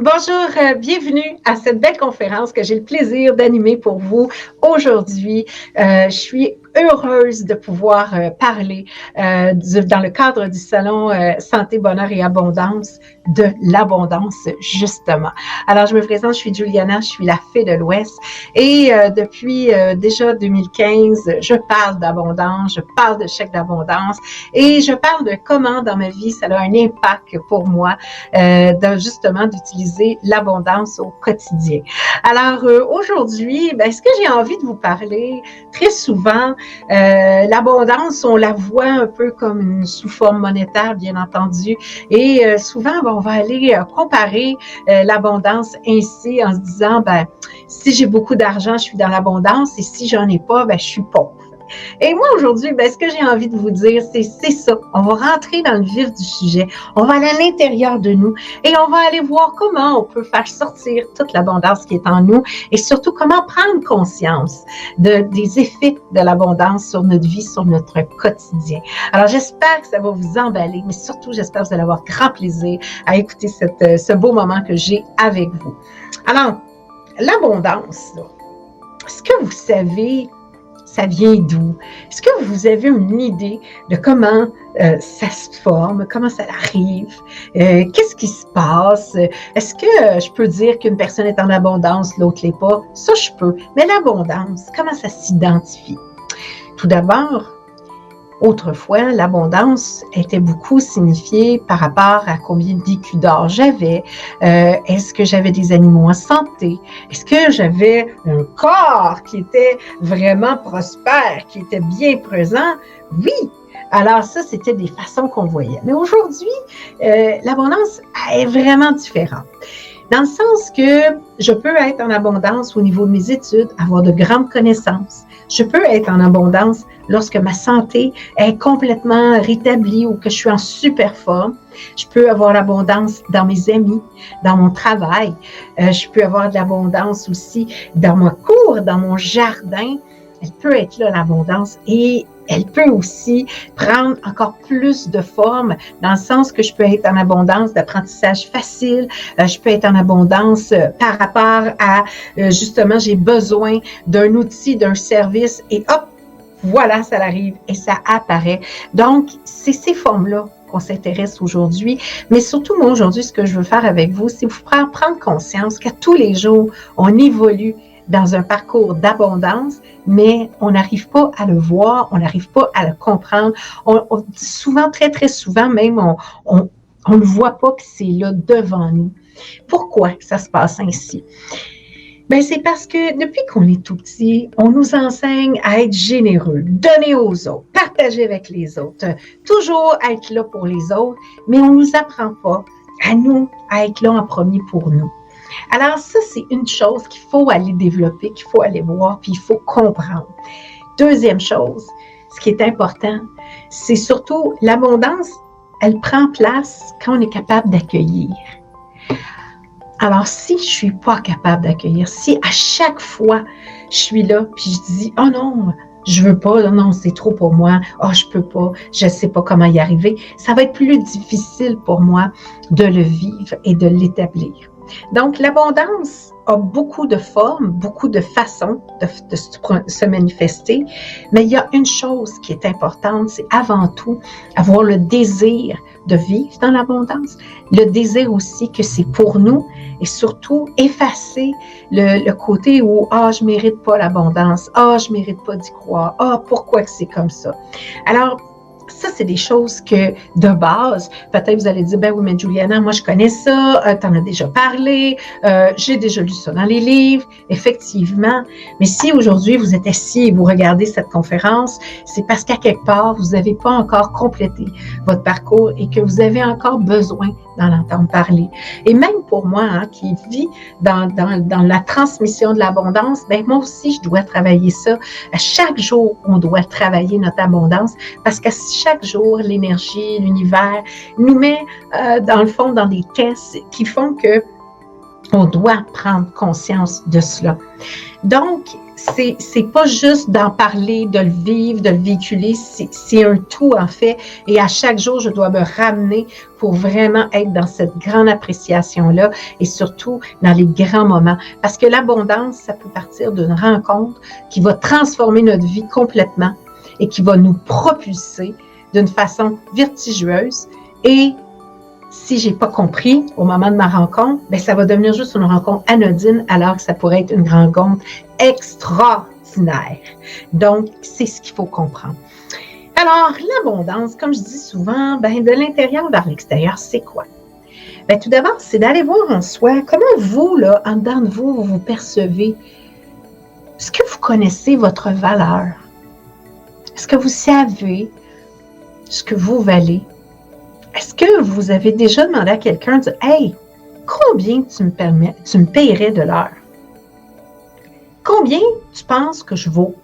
Bonjour, bienvenue à cette belle conférence que j'ai le plaisir d'animer pour vous aujourd'hui. Je suis heureuse de pouvoir parler dans le cadre du salon Santé, Bonheur et Abondance de l'abondance, justement. Alors, je me présente, je suis Juliana, je suis la fée de l'Ouest et depuis déjà 2015, je parle d'abondance, je parle de chèque d'abondance et je parle de comment dans ma vie ça a un impact pour moi justement d'utiliser l'abondance au quotidien. Alors, aujourd'hui, ce que j'ai envie de vous parler très souvent, l'abondance, on la voit un peu comme une sous forme monétaire, bien entendu, et souvent, on va aller comparer l'abondance ainsi en se disant, si j'ai beaucoup d'argent, je suis dans l'abondance, et si j'en ai pas, je suis pauvre. Et moi, aujourd'hui, ce que j'ai envie de vous dire, c'est ça. On va rentrer dans le vif du sujet. On va aller à l'intérieur de nous et on va aller voir comment on peut faire sortir toute l'abondance qui est en nous et surtout comment prendre conscience des effets de l'abondance sur notre vie, sur notre quotidien. Alors, j'espère que ça va vous emballer, mais surtout, j'espère que vous allez avoir grand plaisir à écouter ce beau moment que j'ai avec vous. Alors, l'abondance, là, est-ce que vous savez ça vient d'où? Est-ce que vous avez une idée de comment ça se forme, comment ça arrive? Qu'est-ce qui se passe? Est-ce que je peux dire qu'une personne est en abondance, l'autre l'est pas? Ça, je peux. Mais l'abondance, comment ça s'identifie? Tout d'abord, autrefois, l'abondance était beaucoup signifiée par rapport à combien d'écus d'or j'avais. Est-ce que j'avais des animaux en santé? Est-ce que j'avais un corps qui était vraiment prospère, qui était bien présent? Oui! Alors ça, c'était des façons qu'on voyait. Mais aujourd'hui, l'abondance est vraiment différente. Dans le sens que je peux être en abondance au niveau de mes études, avoir de grandes connaissances. Je peux être en abondance lorsque ma santé est complètement rétablie ou que je suis en super forme. Je peux avoir l'abondance dans mes amis, dans mon travail. Je peux avoir de l'abondance aussi dans ma cour, dans mon jardin. Elle peut être là, l'abondance, et elle peut aussi prendre encore plus de forme dans le sens que je peux être en abondance d'apprentissage facile, je peux être en abondance par rapport à, justement, j'ai besoin d'un outil, d'un service, et hop, voilà, ça arrive et ça apparaît. Donc, c'est ces formes-là qu'on s'intéresse aujourd'hui, mais surtout, moi, aujourd'hui, ce que je veux faire avec vous, c'est vous faire prendre conscience qu'à tous les jours, on évolue dans un parcours d'abondance, mais on n'arrive pas à le voir, on n'arrive pas à le comprendre. Souvent, très, très souvent même, on ne voit pas que c'est là devant nous. Pourquoi ça se passe ainsi? C'est parce que depuis qu'on est tout petit, on nous enseigne à être généreux, donner aux autres, partager avec les autres, toujours être là pour les autres, mais on ne nous apprend pas à nous à être là en premier pour nous. Alors ça, c'est une chose qu'il faut aller développer, qu'il faut aller voir, puis il faut comprendre. Deuxième chose, ce qui est important, c'est surtout l'abondance, elle prend place quand on est capable d'accueillir. Alors, si je ne suis pas capable d'accueillir, si à chaque fois, je suis là, puis je dis « Oh non, je veux pas, non, c'est trop pour moi, oh, je peux pas, je sais pas comment y arriver », ça va être plus difficile pour moi de le vivre et de l'établir. Donc, l'abondance a beaucoup de formes, beaucoup de façons de se manifester, mais il y a une chose qui est importante, c'est avant tout avoir le désir de vivre dans l'abondance, le désir aussi que c'est pour nous et surtout effacer le côté où « Ah, je mérite pas l'abondance, ah, je mérite pas d'y croire, ah, pourquoi que c'est comme ça ?» Alors, ça, c'est des choses que, de base, peut-être vous allez dire, oui, mais Juliana, moi, je connais ça, tu en as déjà parlé, j'ai déjà lu ça dans les livres, effectivement. Mais si aujourd'hui, vous êtes assis et vous regardez cette conférence, c'est parce qu'à quelque part, vous n'avez pas encore complété votre parcours et que vous avez encore besoin d'en entendre parler. Et même pour moi, qui vis dans la transmission de l'abondance, moi aussi, je dois travailler ça. À chaque jour, on doit travailler notre abondance parce qu'à chaque jour, l'énergie, l'univers nous met, dans le fond, dans des tests qui font que On doit prendre conscience de cela. Donc, c'est pas juste d'en parler, de le vivre, de le véhiculer, c'est un tout en fait. Et à chaque jour, je dois me ramener pour vraiment être dans cette grande appréciation-là et surtout dans les grands moments. Parce que l'abondance, ça peut partir d'une rencontre qui va transformer notre vie complètement et qui va nous propulser d'une façon vertigineuse. Et si j'ai pas compris au moment de ma rencontre, ben ça va devenir juste une rencontre anodine alors que ça pourrait être une rencontre extraordinaire. Donc, c'est ce qu'il faut comprendre. Alors, l'abondance, comme je dis souvent, ben de l'intérieur vers l'extérieur, c'est quoi? Ben, tout d'abord, c'est d'aller voir en soi comment vous, là, en dedans de vous, vous percevez. Est-ce que vous connaissez votre valeur? Est-ce que vous savez ce que vous valez? Est-ce que vous avez déjà demandé à quelqu'un de dire « Hey, combien tu me paierais de l'heure? Combien tu penses que je vaux? »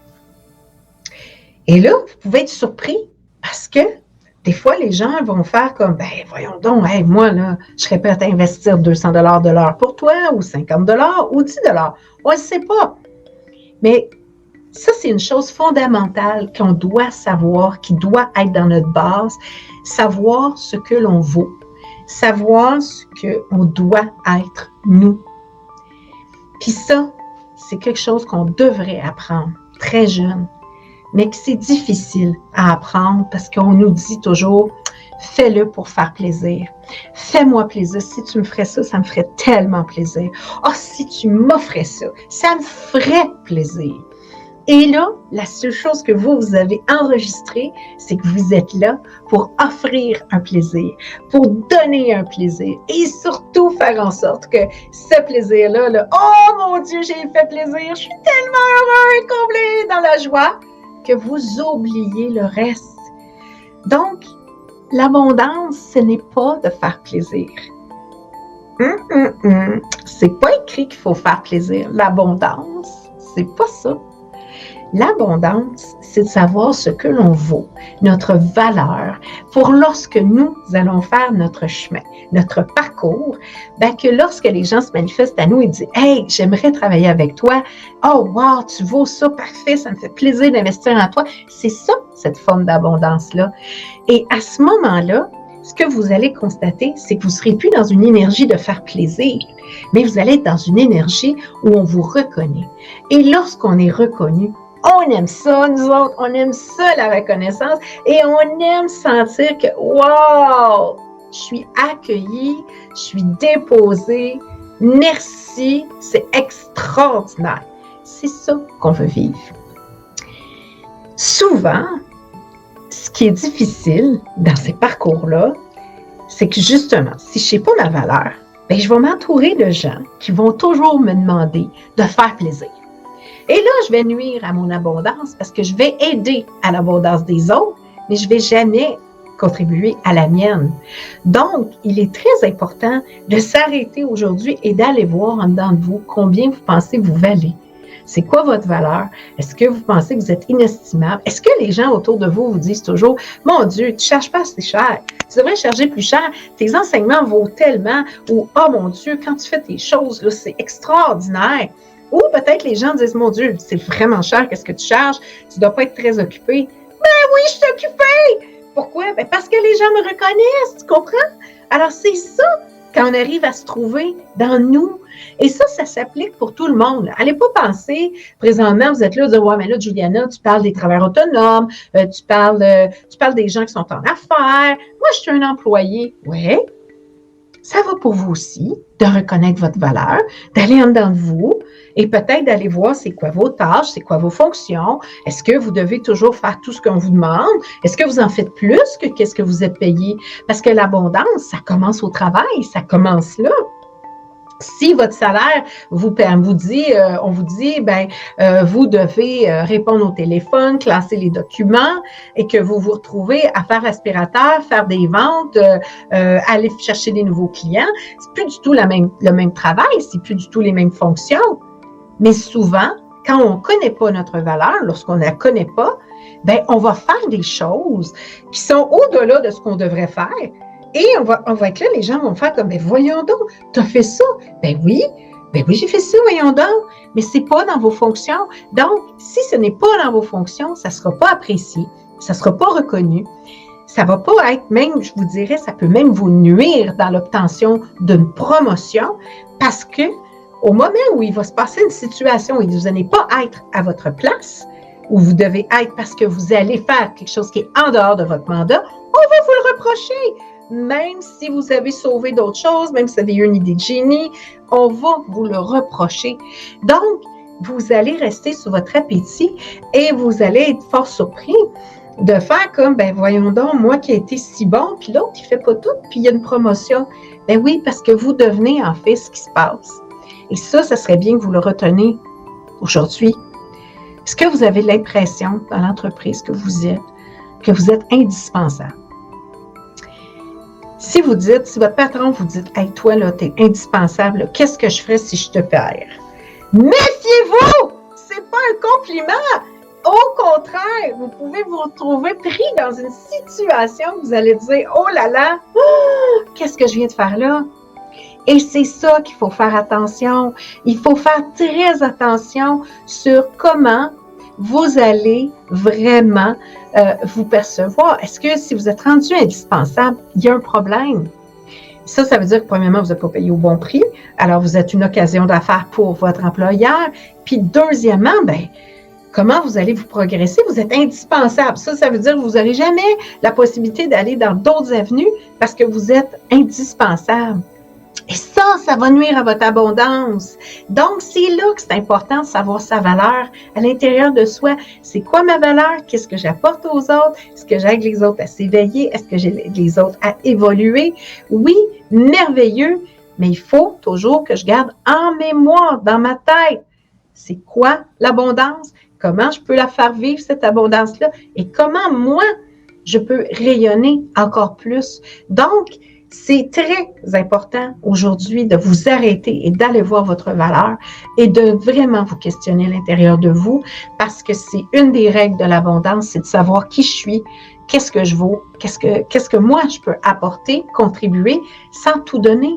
Et là, vous pouvez être surpris parce que des fois, les gens vont faire comme « Ben, voyons donc, hey, moi, là, je serais prête à investir 200 de l'heure pour toi ou 50 ou 10 on ne sait pas. » Mais ça, c'est une chose fondamentale qu'on doit savoir, qui doit être dans notre base, savoir ce que l'on vaut, savoir ce qu'on doit être nous. Puis ça, c'est quelque chose qu'on devrait apprendre très jeune, mais que c'est difficile à apprendre parce qu'on nous dit toujours « fais-le pour faire plaisir. Fais-moi plaisir. Si tu me ferais ça, ça me ferait tellement plaisir. Ah, si tu m'offrais ça, ça me ferait plaisir. » Et là, la seule chose que vous avez enregistrée, c'est que vous êtes là pour offrir un plaisir, pour donner un plaisir et surtout faire en sorte que ce plaisir-là, là, oh mon Dieu, j'ai fait plaisir, je suis tellement heureux et comblé dans la joie que vous oubliez le reste. Donc, l'abondance, ce n'est pas de faire plaisir. C'est pas écrit qu'il faut faire plaisir. L'abondance, c'est pas ça. L'abondance, c'est de savoir ce que l'on vaut, notre valeur, pour lorsque nous allons faire notre chemin, notre parcours, ben que lorsque les gens se manifestent à nous et disent « Hey, j'aimerais travailler avec toi. Oh, wow, tu vaux ça, parfait, ça me fait plaisir d'investir en toi. » C'est ça, cette forme d'abondance-là. Et à ce moment-là, ce que vous allez constater, c'est que vous ne serez plus dans une énergie de faire plaisir, mais vous allez être dans une énergie où on vous reconnaît. Et lorsqu'on est reconnu, on aime ça, nous autres, on aime ça, la reconnaissance, et on aime sentir que, wow, je suis accueillie, je suis déposée, merci, c'est extraordinaire. C'est ça qu'on veut vivre. Souvent, ce qui est difficile dans ces parcours-là, c'est que justement, si je ne sais pas ma valeur, bien, je vais m'entourer de gens qui vont toujours me demander de faire plaisir. Et là, je vais nuire à mon abondance parce que je vais aider à l'abondance des autres, mais je ne vais jamais contribuer à la mienne. Donc, il est très important de s'arrêter aujourd'hui et d'aller voir en dedans de vous combien vous pensez vous valez. C'est quoi votre valeur? Est-ce que vous pensez que vous êtes inestimable? Est-ce que les gens autour de vous vous disent toujours « Mon Dieu, tu ne cherches pas assez cher. Tu devrais charger plus cher. Tes enseignements vaut tellement. » Ou « Oh mon Dieu, quand tu fais tes choses, là, c'est extraordinaire. » Ou peut-être les gens disent « Mon Dieu, c'est vraiment cher, qu'est-ce que tu charges? Tu ne dois pas être très occupé. » Ben oui, je suis occupée! Pourquoi? Ben parce que les gens me reconnaissent, tu comprends? Alors c'est ça, quand on arrive à se trouver dans nous. Et ça s'applique pour tout le monde. Allez pas penser, présentement, vous êtes là, de dire « Ouais, mais là, Juliana, tu parles des travailleurs autonomes, tu parles des gens qui sont en affaires. Moi, je suis un employé. » Ouais, ça va pour vous aussi, de reconnaître votre valeur, d'aller en dedans de vous et peut-être d'aller voir c'est quoi vos tâches, c'est quoi vos fonctions. Est-ce que vous devez toujours faire tout ce qu'on vous demande? Est-ce que vous en faites plus que qu'est-ce que vous êtes payé? Parce que l'abondance, ça commence au travail, ça commence là. Si votre salaire vous dit, on vous dit, vous devez répondre au téléphone, classer les documents et que vous vous retrouvez à faire aspirateur, faire des ventes, aller chercher des nouveaux clients, c'est plus du tout le même travail, c'est plus du tout les mêmes fonctions. Mais souvent, quand on ne connaît pas notre valeur, lorsqu'on ne la connaît pas, on va faire des choses qui sont au-delà de ce qu'on devrait faire. Et on va être là, les gens vont faire comme, ben voyons donc, tu as fait ça. Ben oui, j'ai fait ça, voyons donc. Mais ce n'est pas dans vos fonctions. Donc, si ce n'est pas dans vos fonctions, ça ne sera pas apprécié, ça ne sera pas reconnu. Ça ne va pas être même, je vous dirais, ça peut même vous nuire dans l'obtention d'une promotion parce que au moment où il va se passer une situation où vous n'allez pas être à votre place, où vous devez être parce que vous allez faire quelque chose qui est en dehors de votre mandat, on va vous le reprocher. Même si vous avez sauvé d'autres choses, même si vous avez eu une idée de génie, on va vous le reprocher. Donc, vous allez rester sous votre appétit et vous allez être fort surpris de faire comme, ben voyons donc, moi qui ai été si bon, puis l'autre, il ne fait pas tout, puis il y a une promotion. Ben oui, parce que vous devenez en fait ce qui se passe. Et ça serait bien que vous le reteniez aujourd'hui. Est-ce que vous avez l'impression, dans l'entreprise que vous êtes indispensable? Si vous dites, si votre patron vous dit, hey, toi, là, t'es indispensable, qu'est-ce que je ferais si je te perds? Méfiez-vous! C'est pas un compliment! Au contraire, vous pouvez vous retrouver pris dans une situation où vous allez dire, oh là là, qu'est-ce que je viens de faire là? Et c'est ça qu'il faut faire attention. Il faut faire très attention sur comment vous allez vraiment vous percevoir. Est-ce que si vous êtes rendu indispensable, il y a un problème? Ça veut dire que premièrement, vous n'êtes pas payé au bon prix. Alors, vous êtes une occasion d'affaires pour votre employeur. Puis deuxièmement, comment vous allez vous progresser? Vous êtes indispensable. Ça veut dire que vous n'aurez jamais la possibilité d'aller dans d'autres avenues parce que vous êtes indispensable. Et ça va nuire à votre abondance. Donc, c'est là que c'est important de savoir sa valeur à l'intérieur de soi. C'est quoi ma valeur? Qu'est-ce que j'apporte aux autres? Est-ce que j'aide les autres à s'éveiller? Est-ce que j'aide les autres à évoluer? Oui, merveilleux, mais il faut toujours que je garde en mémoire, dans ma tête, c'est quoi l'abondance? Comment je peux la faire vivre, cette abondance-là? Et comment, moi, je peux rayonner encore plus? Donc, c'est très important aujourd'hui de vous arrêter et d'aller voir votre valeur et de vraiment vous questionner à l'intérieur de vous parce que c'est une des règles de l'abondance, c'est de savoir qui je suis, qu'est-ce que je vaux, qu'est-ce que moi je peux apporter, contribuer sans tout donner.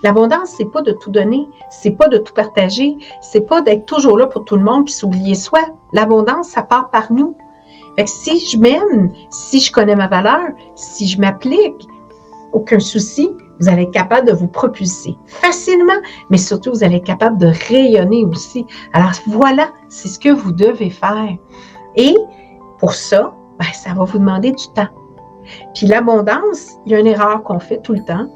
L'abondance, c'est pas de tout donner, c'est pas de tout partager, c'est pas d'être toujours là pour tout le monde puis s'oublier soi. L'abondance, ça part par nous. Fait que si je m'aime, si je connais ma valeur, si je m'applique, aucun souci, vous allez être capable de vous propulser facilement, mais surtout, vous allez être capable de rayonner aussi. Alors voilà, c'est ce que vous devez faire. Et pour ça, ça va vous demander du temps. Puis l'abondance, il y a une erreur qu'on fait tout le temps.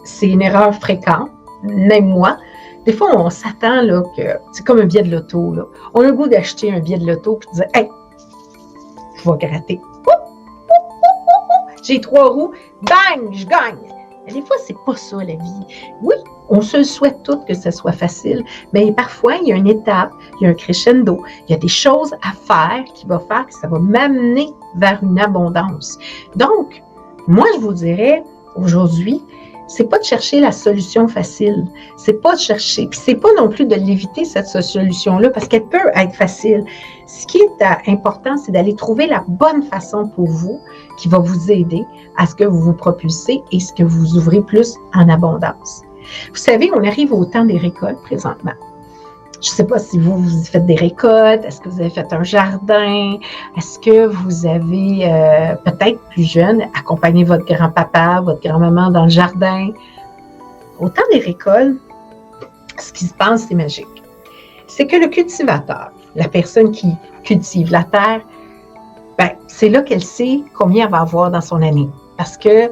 C'est une erreur fréquente, même moi. Des fois, on s'attend là, que c'est comme un billet de loto. Là. On a le goût d'acheter un billet de loto et de dire, hey, je vais gratter. J'ai 3 roues, bang, je gagne. Mais des fois, c'est pas ça la vie. Oui, on se souhaite toutes que ce soit facile, mais parfois, il y a une étape, il y a un crescendo, il y a des choses à faire qui vont faire que ça va m'amener vers une abondance. Donc, moi, je vous dirais, aujourd'hui, c'est pas de chercher la solution facile. C'est pas de chercher, puis c'est pas non plus de l'éviter, cette solution-là, parce qu'elle peut être facile. Ce qui est important, c'est d'aller trouver la bonne façon pour vous, qui va vous aider à ce que vous vous propulsez et ce que vous ouvrez plus en abondance. Vous savez, on arrive au temps des récoltes présentement. Je ne sais pas si vous faites des récoltes, est-ce que vous avez fait un jardin, est-ce que vous avez, peut-être plus jeune, accompagné votre grand-papa, votre grand-maman dans le jardin. Au temps des récoltes, ce qui se passe, c'est magique. C'est que le cultivateur, la personne qui cultive la terre, c'est là qu'elle sait combien elle va avoir dans son année. Parce que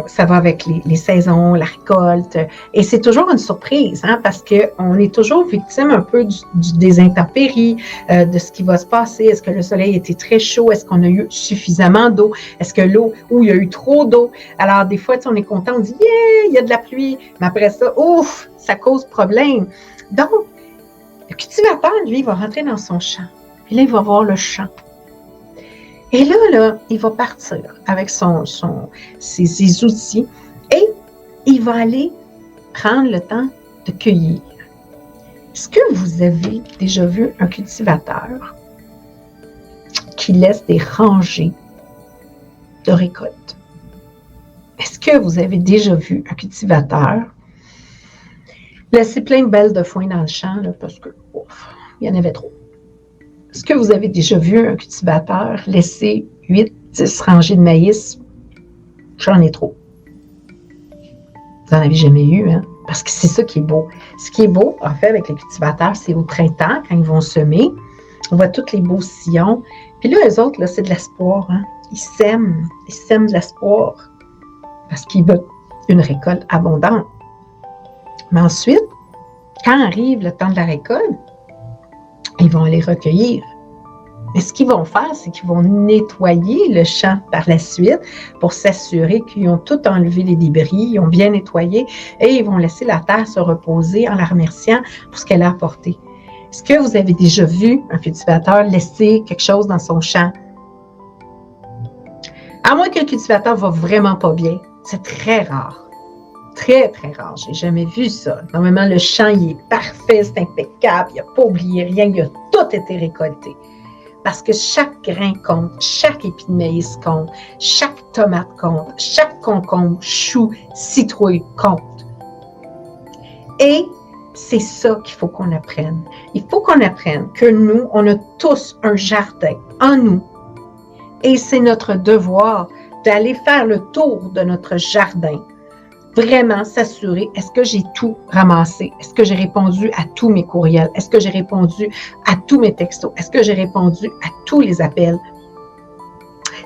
ça va avec les saisons, la récolte. Et c'est toujours une surprise, parce qu'on est toujours victime un peu des intempéries, de ce qui va se passer. Est-ce que le soleil était très chaud? Est-ce qu'on a eu suffisamment d'eau? Est-ce que l'eau, il y a eu trop d'eau? Alors, des fois, on est content, on dit, yeah, il y a de la pluie. Mais après ça, ouf, ça cause problème. Donc, le cultivateur, lui, il va rentrer dans son champ. Et là, il va voir le champ. Et là, il va partir avec ses outils et il va aller prendre le temps de cueillir. Est-ce que vous avez déjà vu un cultivateur qui laisse des rangées de récoltes? Est-ce que vous avez déjà vu un cultivateur laisser plein de belles de foin dans le champ, là, parce que il y en avait trop? Est-ce que vous avez déjà vu un cultivateur laisser 8, 10 rangées de maïs? J'en ai trop. Vous n'en avez jamais eu, hein? Parce que c'est ça qui est beau. Ce qui est beau, en fait, avec les cultivateurs, c'est au printemps, quand ils vont semer, on voit tous les beaux sillons. Puis là, eux autres, là, c'est de l'espoir, hein? Ils sèment de l'espoir parce qu'ils veulent une récolte abondante. Mais ensuite, quand arrive le temps de la récolte, ils vont aller recueillir. Mais ce qu'ils vont faire, c'est qu'ils vont nettoyer le champ par la suite pour s'assurer qu'ils ont tout enlevé les débris, ils ont bien nettoyé et ils vont laisser la terre se reposer en la remerciant pour ce qu'elle a apporté. Est-ce que vous avez déjà vu un cultivateur laisser quelque chose dans son champ? À moins que le cultivateur va vraiment pas bien, c'est très rare. Très, très rare. J'ai jamais vu ça. Normalement, le champ, il est parfait, c'est impeccable, il n'a pas oublié rien, il a tout été récolté. Parce que chaque grain compte, chaque épi de maïs compte, chaque tomate compte, chaque concombre, chou, citrouille compte. Et c'est ça qu'il faut qu'on apprenne. Il faut qu'on apprenne que nous, on a tous un jardin en nous. Et c'est notre devoir d'aller faire le tour de notre jardin. Vraiment s'assurer, est-ce que j'ai tout ramassé? Est-ce que j'ai répondu à tous mes courriels? Est-ce que j'ai répondu à tous mes textos? Est-ce que j'ai répondu à tous les appels?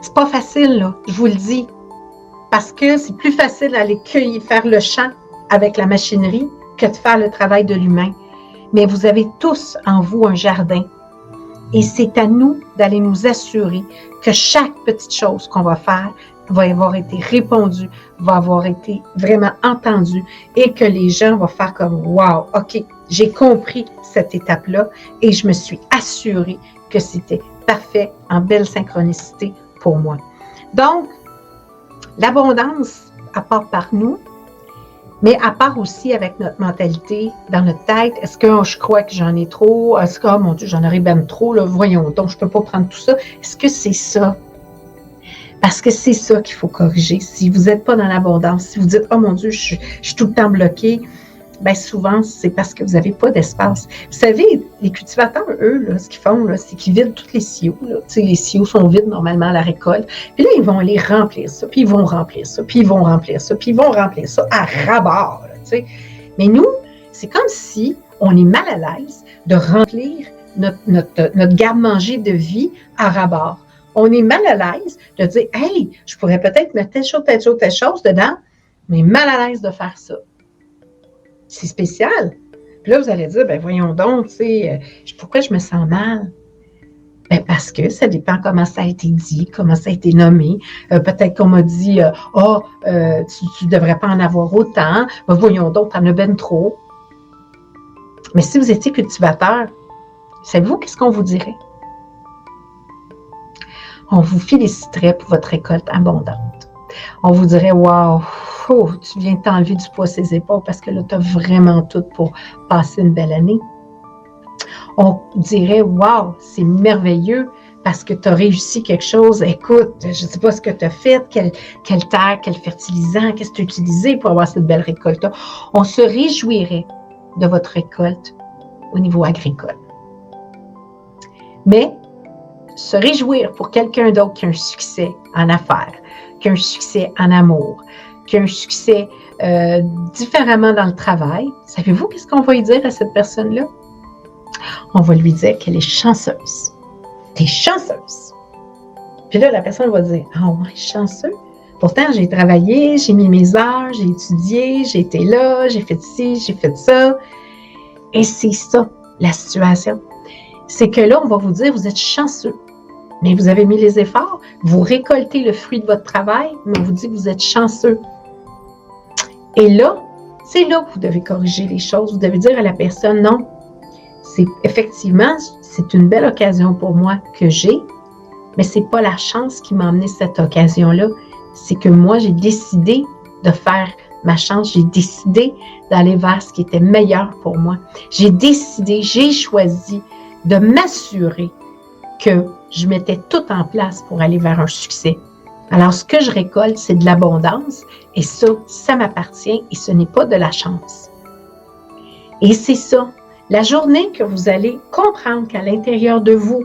C'est pas facile, là, je vous le dis. Parce que c'est plus facile d'aller cueillir, faire le champ avec la machinerie que de faire le travail de l'humain. Mais vous avez tous en vous un jardin. Et c'est à nous d'aller nous assurer que chaque petite chose qu'on va faire va avoir été répondue, va avoir été vraiment entendue et que les gens vont faire comme « Wow, OK, j'ai compris cette étape-là et je me suis assurée que c'était parfait, en belle synchronicité pour moi. » Donc, l'abondance, à part par nous, mais à part aussi avec notre mentalité, dans notre tête, est-ce que je crois que j'en ai trop? Est-ce que, oh mon Dieu, j'en aurais même trop, là, voyons donc, je ne peux pas prendre tout ça. Est-ce que c'est ça? Parce que c'est ça qu'il faut corriger. Si vous n'êtes pas dans l'abondance, si vous dites, oh mon Dieu, je suis tout le temps bloqué, bien souvent, c'est parce que vous n'avez pas d'espace. Vous savez, les cultivateurs, eux, là, ce qu'ils font, là, c'est qu'ils vident tous les silos. Là. Tu sais, les silos sont vides normalement à la récolte. Puis là, ils vont aller remplir ça, puis ils vont remplir ça, puis ils vont remplir ça, puis ils vont remplir ça à ras-bord. Tu sais. Mais nous, c'est comme si on est mal à l'aise de remplir notre garde-manger de vie à ras-bord. On est mal à l'aise de dire, hey, je pourrais peut-être mettre telle chose, telle chose, telle chose dedans, mais mal à l'aise de faire ça. C'est spécial. Puis là, vous allez dire, ben voyons donc, tu sais, pourquoi je me sens mal? Ben parce que ça dépend comment ça a été dit, comment ça a été nommé. Peut-être qu'on m'a dit, tu ne devrais pas en avoir autant. Ben voyons donc, tu en as ben trop. Mais si vous étiez cultivateur, savez-vous qu'est-ce qu'on vous dirait? On vous féliciterait pour votre récolte abondante. On vous dirait, wow, tu viens de t'enlever du poids ses épaules parce que là, tu as vraiment tout pour passer une belle année. On dirait, wow, c'est merveilleux parce que tu as réussi quelque chose. Écoute, je ne sais pas ce que tu as fait, quelle terre, quel fertilisant, qu'est-ce que tu as utilisé pour avoir cette belle récolte-là. On se réjouirait de votre récolte au niveau agricole. Mais se réjouir pour quelqu'un d'autre qui a un succès en affaires, qui a un succès en amour, qui a un succès différemment dans le travail, savez-vous qu'est-ce qu'on va lui dire à cette personne-là? On va lui dire qu'elle est chanceuse. T'es chanceuse. Puis là, la personne va dire, ah ouais, chanceux. Pourtant, j'ai travaillé, j'ai mis mes heures, j'ai étudié, j'ai été là, j'ai fait ci, j'ai fait ça. Et c'est ça, la situation. C'est que là, on va vous dire, vous êtes chanceux. Mais vous avez mis les efforts, vous récoltez le fruit de votre travail, mais on vous dit que vous êtes chanceux. Et là, c'est là que vous devez corriger les choses. Vous devez dire à la personne, non, effectivement, c'est une belle occasion pour moi que j'ai, mais ce n'est pas la chance qui m'a amené cette occasion-là. C'est que moi, j'ai décidé de faire ma chance, j'ai décidé d'aller vers ce qui était meilleur pour moi. J'ai décidé, j'ai choisi de m'assurer que je mettais tout en place pour aller vers un succès. Alors, ce que je récolte, c'est de l'abondance et ça m'appartient et ce n'est pas de la chance. Et c'est ça. La journée que vous allez comprendre qu'à l'intérieur de vous,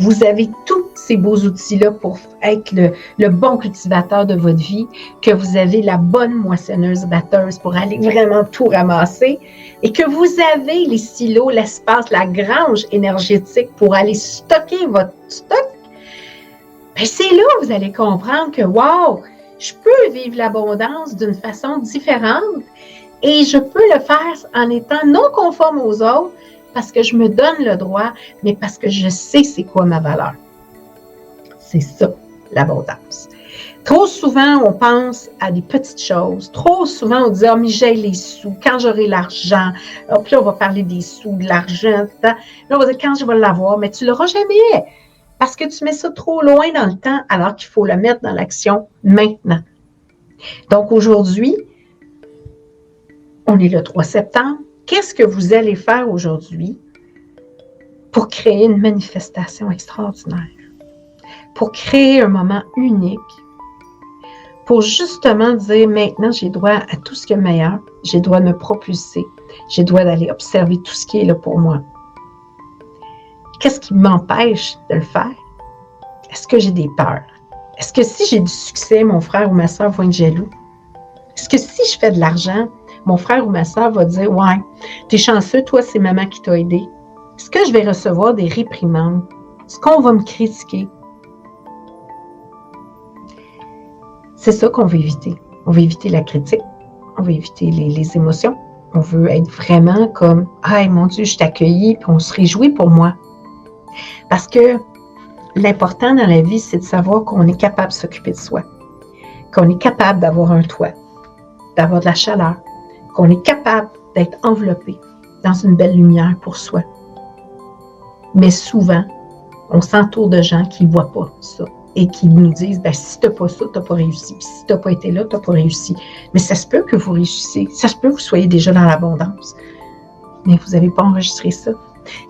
vous avez tous ces beaux outils-là pour être le bon cultivateur de votre vie, que vous avez la bonne moissonneuse-batteuse pour aller vraiment tout ramasser et que vous avez les silos, l'espace, la grange énergétique pour aller stocker votre stock, bien, c'est là que vous allez comprendre que, wow, je peux vivre l'abondance d'une façon différente. Et je peux le faire en étant non conforme aux autres parce que je me donne le droit, mais parce que je sais c'est quoi ma valeur. C'est ça, l'abondance. Trop souvent, on pense à des petites choses. Trop souvent, on dit « Ah, mais j'ai les sous, quand j'aurai l'argent. » Puis là, on va parler des sous, de l'argent. Là, on va dire « Quand je vais l'avoir. » Mais tu ne l'auras jamais parce que tu mets ça trop loin dans le temps alors qu'il faut le mettre dans l'action maintenant. Donc, aujourd'hui, on est le 3 septembre. Qu'est-ce que vous allez faire aujourd'hui pour créer une manifestation extraordinaire? Pour créer un moment unique? Pour justement dire, maintenant, j'ai droit à tout ce qui est meilleur. J'ai droit de me propulser. J'ai droit d'aller observer tout ce qui est là pour moi. Qu'est-ce qui m'empêche de le faire? Est-ce que j'ai des peurs? Est-ce que si j'ai du succès, mon frère ou ma soeur vont être jaloux? Est-ce que si je fais de l'argent, mon frère ou ma soeur va dire « Ouais, t'es chanceux, toi, c'est maman qui t'a aidé. » Est-ce que je vais recevoir des réprimandes? Est-ce qu'on va me critiquer? C'est ça qu'on veut éviter. On veut éviter la critique. On veut éviter les émotions. On veut être vraiment comme « Ah, mon Dieu, je t'accueillis, puis on se réjouit pour moi. » Parce que l'important dans la vie, c'est de savoir qu'on est capable de s'occuper de soi. Qu'on est capable d'avoir un toit, d'avoir de la chaleur, qu'on est capable d'être enveloppé dans une belle lumière pour soi. Mais souvent, on s'entoure de gens qui ne voient pas ça et qui nous disent « Si tu n'as pas ça, tu n'as pas réussi. Puis si tu n'as pas été là, tu n'as pas réussi. » Mais ça se peut que vous réussissiez. Ça se peut que vous soyez déjà dans l'abondance. Mais vous n'avez pas enregistré ça.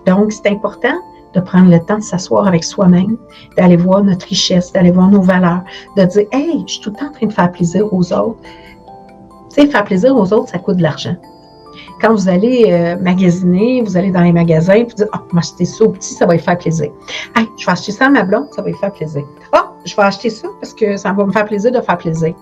Donc, c'est important de prendre le temps de s'asseoir avec soi-même, d'aller voir notre richesse, d'aller voir nos valeurs, de dire « Hey, je suis tout le temps en train de faire plaisir aux autres. » Tu sais, faire plaisir aux autres, ça coûte de l'argent. Quand vous allez magasiner, vous allez dans les magasins, puis vous dites « Ah, m'acheter ça au petit, ça va lui faire plaisir. Hey, je vais acheter ça à ma blonde, ça va lui faire plaisir. Ah, je vais acheter ça parce que ça va me faire plaisir de faire plaisir. »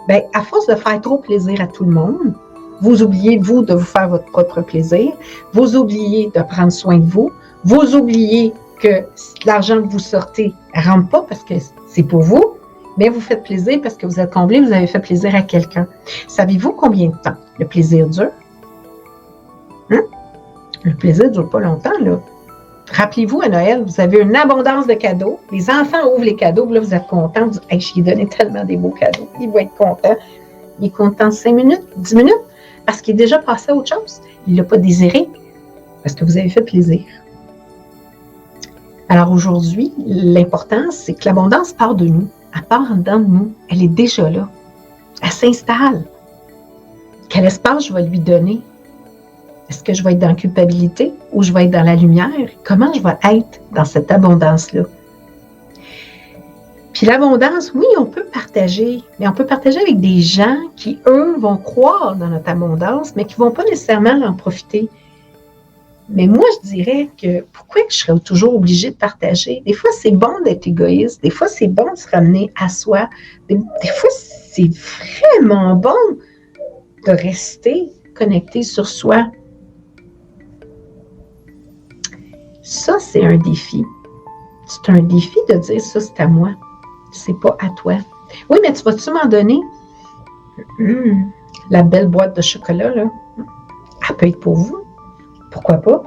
Bien, à force de faire trop plaisir à tout le monde, vous oubliez, vous, de vous faire votre propre plaisir, vous oubliez de prendre soin de vous, vous oubliez que l'argent que vous sortez ne rentre pas parce que c'est pour vous, mais vous faites plaisir parce que vous êtes comblé, vous avez fait plaisir à quelqu'un. Savez-vous combien de temps le plaisir dure? Le plaisir ne dure pas longtemps, là. Rappelez-vous, à Noël, vous avez une abondance de cadeaux. Les enfants ouvrent les cadeaux, là, vous êtes contents. Vous dites, hey, je lui ai donné tellement des beaux cadeaux. Il va être content. Il est content 5 minutes, 10 minutes, parce qu'il est déjà passé à autre chose. Il ne l'a pas désiré, parce que vous avez fait plaisir. Alors aujourd'hui, l'important, c'est que l'abondance part de nous. Elle part en dedans de nous. Elle est déjà là. Elle s'installe. Quel espace je vais lui donner? Est-ce que je vais être dans la culpabilité ou je vais être dans la lumière? Comment je vais être dans cette abondance-là? Puis l'abondance, oui, on peut partager, mais on peut partager avec des gens qui, eux, vont croire dans notre abondance, mais qui ne vont pas nécessairement en profiter. Mais moi, je dirais que pourquoi je serais toujours obligée de partager? Des fois, c'est bon d'être égoïste. Des fois, c'est bon de se ramener à soi. Des fois, c'est vraiment bon de rester connecté sur soi. Ça, c'est un défi. C'est un défi de dire ça, c'est à moi. C'est pas à toi. Oui, mais tu vas-tu m'en donner? La belle boîte de chocolat, là, elle peut être pour vous. Pourquoi pas?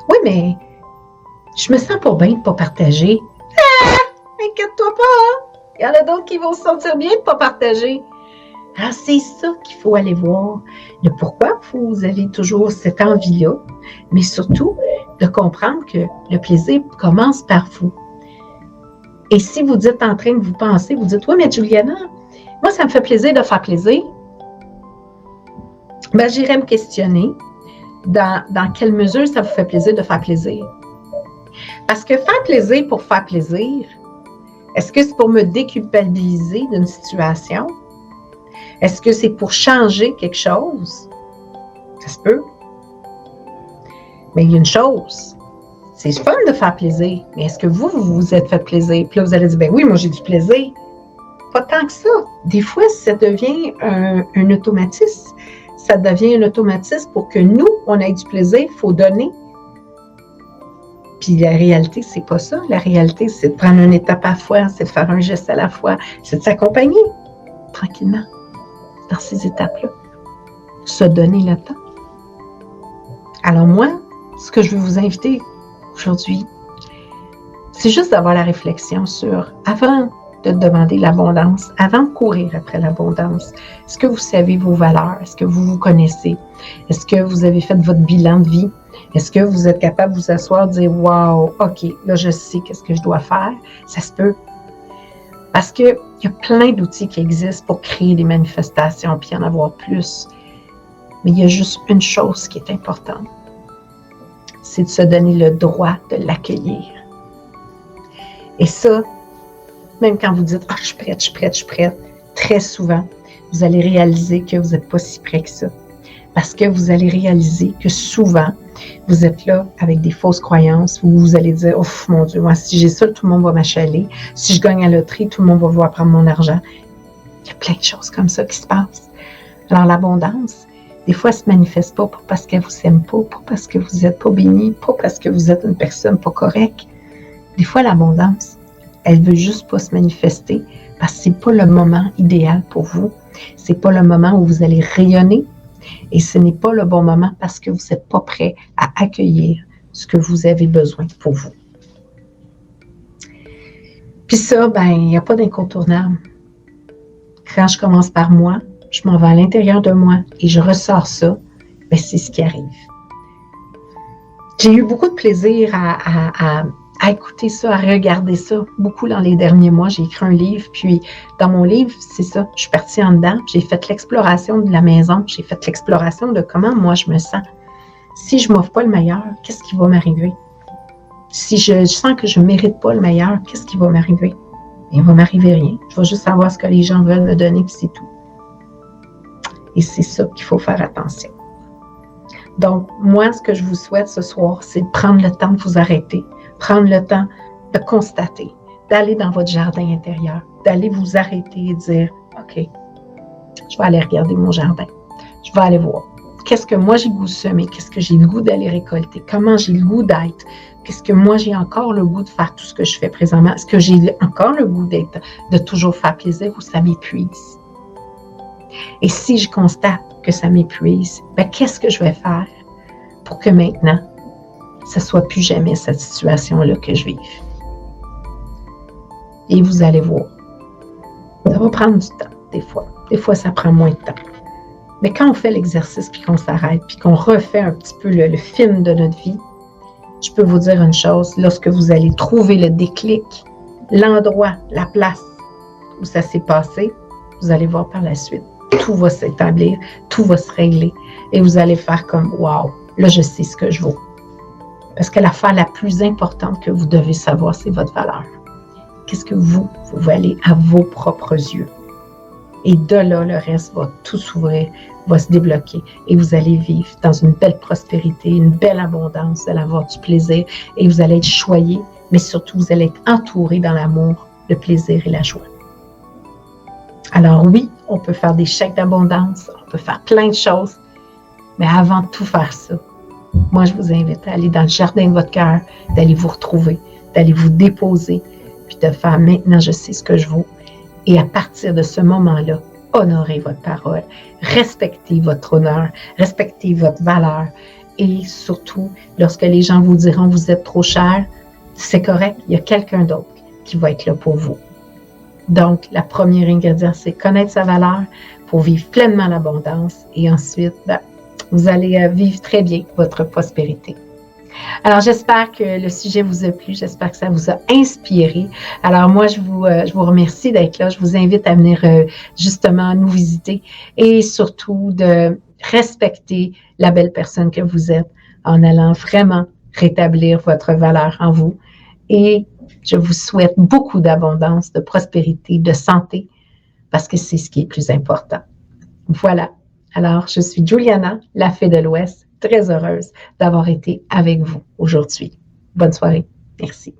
Oui, mais je me sens pas bien de ne pas partager. Ah! Inquiète-toi pas, hein? Il y en a d'autres qui vont se sentir bien de ne pas partager. Alors, c'est ça qu'il faut aller voir. Le pourquoi vous avez toujours cette envie-là, mais surtout de comprendre que le plaisir commence par vous. Et si vous êtes en train de vous penser, vous dites « Oui, mais Juliana, moi, ça me fait plaisir de faire plaisir. » Ben, j'irai me questionner dans quelle mesure ça vous fait plaisir de faire plaisir. Parce que faire plaisir pour faire plaisir, Est-ce que c'est pour me déculpabiliser d'une situation? Est-ce que c'est pour changer quelque chose? Ça se peut. Mais il y a une chose, c'est fun de faire plaisir, mais est-ce que vous vous êtes fait plaisir? Puis là, vous allez dire, ben oui, moi j'ai du plaisir. Pas tant que ça. Des fois, ça devient un automatisme. Ça devient un automatisme pour que nous, on ait du plaisir, il faut donner. Puis la réalité, c'est pas ça. La réalité, c'est de prendre une étape à la fois, c'est de faire un geste à la fois, c'est de s'accompagner tranquillement dans ces étapes-là. Se donner le temps. Alors moi, ce que je veux vous inviter aujourd'hui, c'est juste d'avoir la réflexion sur, avant de demander l'abondance, avant de courir après l'abondance, est-ce que vous savez vos valeurs? Est-ce que vous vous connaissez? Est-ce que vous avez fait votre bilan de vie? Est-ce que vous êtes capable de vous asseoir et de dire, wow, OK, là je sais qu'est-ce que je dois faire? Ça se peut. Parce qu'il y a plein d'outils qui existent pour créer des manifestations puis en avoir plus. Mais il y a juste une chose qui est importante. C'est de se donner le droit de l'accueillir. Et ça, même quand vous dites « Ah, je suis prête, je suis prête, je suis prête », très souvent, vous allez réaliser que vous n'êtes pas si prêt que ça. Parce que vous allez réaliser que souvent, vous êtes là avec des fausses croyances où vous allez dire « Ouf, mon Dieu, moi, si j'ai ça, tout le monde va m'achaler. Si je gagne à la loterie, tout le monde va vouloir prendre mon argent. » Il y a plein de choses comme ça qui se passent. Alors, l'abondance, des fois, elle ne se manifeste pas parce qu'elle ne vous aime pas parce que vous n'êtes pas béni, pas parce que vous êtes une personne pas correcte. Des fois, l'abondance, elle ne veut juste pas se manifester parce que ce n'est pas le moment idéal pour vous. Ce n'est pas le moment où vous allez rayonner et ce n'est pas le bon moment parce que vous n'êtes pas prêt à accueillir ce que vous avez besoin pour vous. Puis ça, il n'y a pas d'incontournable. Quand je commence par moi, je m'en vais à l'intérieur de moi et je ressors ça, c'est ce qui arrive. J'ai eu beaucoup de plaisir à écouter ça, à regarder ça. Beaucoup dans les derniers mois, j'ai écrit un livre, puis dans mon livre, c'est ça, je suis partie en dedans, j'ai fait l'exploration de la maison, j'ai fait l'exploration de comment moi je me sens. Si je ne m'offre pas le meilleur, qu'est-ce qui va m'arriver? Si je sens que je ne mérite pas le meilleur, qu'est-ce qui va m'arriver? Il ne va m'arriver rien. Je vais juste savoir ce que les gens veulent me donner, puis c'est tout. Et c'est ça qu'il faut faire attention. Donc, moi, ce que je vous souhaite ce soir, c'est de prendre le temps de vous arrêter, prendre le temps de constater, d'aller dans votre jardin intérieur, d'aller vous arrêter et dire, OK, je vais aller regarder mon jardin, je vais aller voir. Qu'est-ce que moi j'ai le goût de semer? Qu'est-ce que j'ai le goût d'aller récolter? Comment j'ai le goût d'être? Qu'est-ce que moi j'ai encore le goût de faire tout ce que je fais présentement? Est-ce que j'ai encore le goût de toujours faire plaisir ou ça m'épuise? Et si je constate que ça m'épuise, qu'est-ce que je vais faire pour que maintenant, ce ne soit plus jamais cette situation-là que je vive? Et vous allez voir, ça va prendre du temps, des fois. Des fois, ça prend moins de temps. Mais quand on fait l'exercice, puis qu'on s'arrête, puis qu'on refait un petit peu le film de notre vie, je peux vous dire une chose, lorsque vous allez trouver le déclic, l'endroit, la place où ça s'est passé, vous allez voir par la suite. Tout va s'établir, tout va se régler. Et vous allez faire comme, wow, là, je sais ce que je vaux. Parce que l'affaire la plus importante que vous devez savoir, c'est votre valeur. Qu'est-ce que vous valez à vos propres yeux? Et de là, le reste va tout s'ouvrir, va se débloquer. Et vous allez vivre dans une belle prospérité, une belle abondance. Vous allez avoir du plaisir et vous allez être choyé, mais surtout, vous allez être entouré dans l'amour, le plaisir et la joie. Alors oui, on peut faire des chèques d'abondance, on peut faire plein de choses, mais avant de tout faire ça, moi je vous invite à aller dans le jardin de votre cœur, d'aller vous retrouver, d'aller vous déposer, puis de faire maintenant je sais ce que je vaux. Et à partir de ce moment-là, honorez votre parole, respectez votre honneur, respectez votre valeur. Et surtout, lorsque les gens vous diront vous êtes trop cher, c'est correct, il y a quelqu'un d'autre qui va être là pour vous. Donc, la première ingrédient, c'est connaître sa valeur pour vivre pleinement l'abondance. Et ensuite, vous allez vivre très bien votre prospérité. Alors, j'espère que le sujet vous a plu. J'espère que ça vous a inspiré. Alors, moi, je vous remercie d'être là. Je vous invite à venir justement nous visiter et surtout de respecter la belle personne que vous êtes en allant vraiment rétablir votre valeur en vous et Je vous souhaite beaucoup d'abondance, de prospérité, de santé, parce que c'est ce qui est le plus important. Voilà. Alors, je suis Juliana, la Fée de l'Ouest, très heureuse d'avoir été avec vous aujourd'hui. Bonne soirée. Merci.